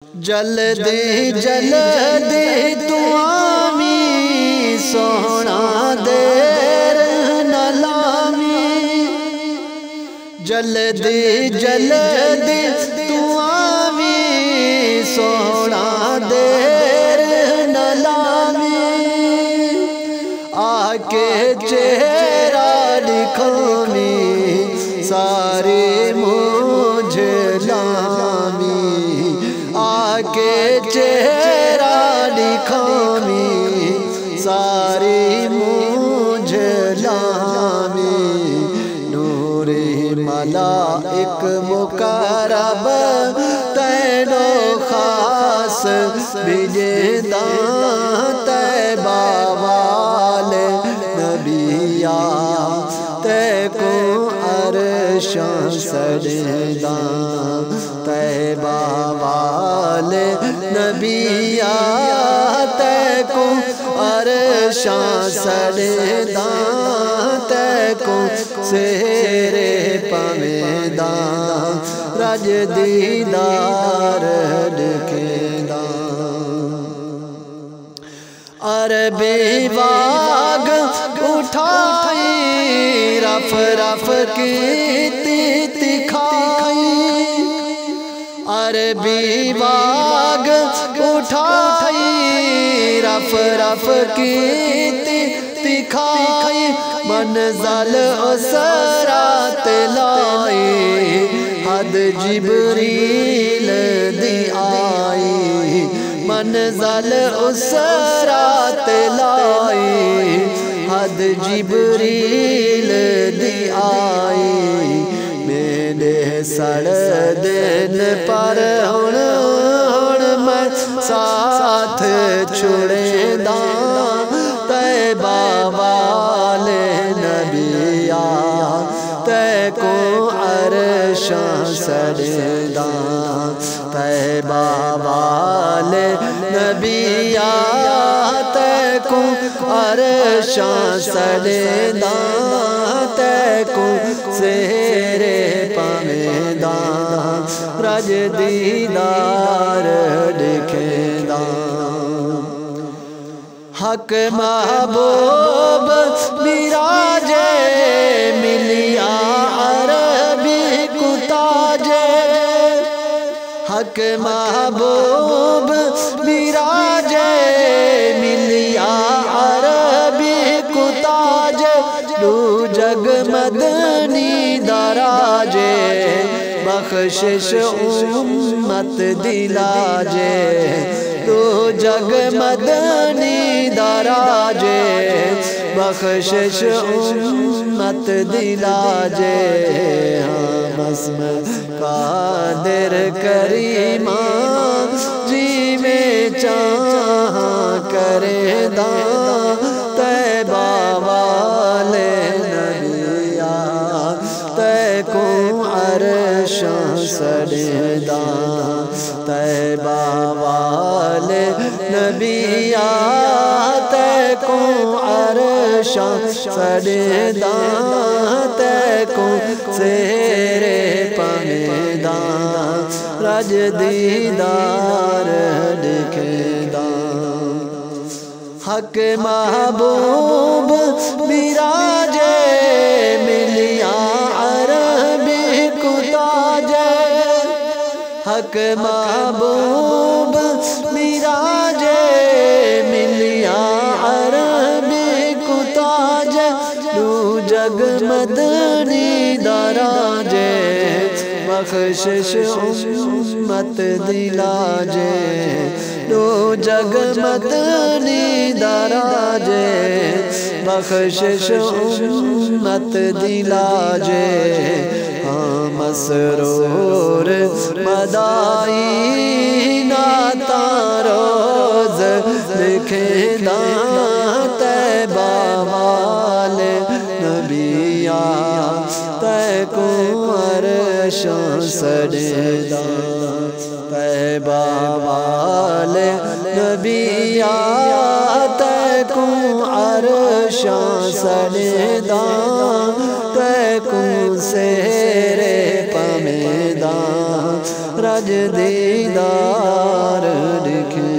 جلدی جلدی تو آمی سونا دیر نہ لامی، جلدی جلدی تو آمی سونا دیر نہ لامی، آکے چہرہ لکھومی ساری مجھے لامی، آکے چہرہ لکھومی ساری مجھے لامی، نور ملائک مقرب تین و خاص بجدان طیبہ والے نبیاں تے کو عرشاں سجدان، طیبہ والے نبیاں تے کو عرشاں سجدان، تے کو سہرے پمیدان رج دیدار دکھیدان، عربی واگ اٹھائی رف رف کی تکھائی، عربی واگ اٹھائی رف رف کی تکھائی، منزل اسرات لائی حد جبریل دی آئی، منزل اسرات لائی حد جبریل دی آئی، میرے سڑ دن پر ہن میں ساتھ چھڑے دان، طیبہ والے نبیاں تے کو عرشاں سجدان، طیبہ والے نبیاں تے کو عرشاں سجدان، تے کو سہرے پمیدان رج دیدار دکھیدان، حق محبوب براجے ملیا عربی کو تاجے، حق محبوب براجے ملیا عربی کو تاجے، دو جگ مدنی دراجے بخشش امت دلاجے، دو جگ مدنی دراجے بخشش امت دلاجے، ہاں اسم قادر کریمان جی میں چاہاں کرے دان، طیبہ والے نبیاں تے کو عرشاں سجدان، طیبہ والے نبیاں تے کو عرشاں سجدان، تے کو سہرے پمیدان رج دیدار دکھیدان، حق محبوب براجے ملیا عربی کو تاجے، حق محبوب براجے ملیا عربی کو تاجے، دو جگ مدنی دراجے بخشش امت دلاجے، دو جگ مدنی دراجے بخشش امت دلاجے، ہاں مسرور مدائی نعتاں روز لکھیدان، طیبہ والے نبیاں تے کو عرشاں سجدان، طیبہ والے نبیاں تے کو عرشاں سجدان، تے کو سہرے پمیدان رج دیدار دکھے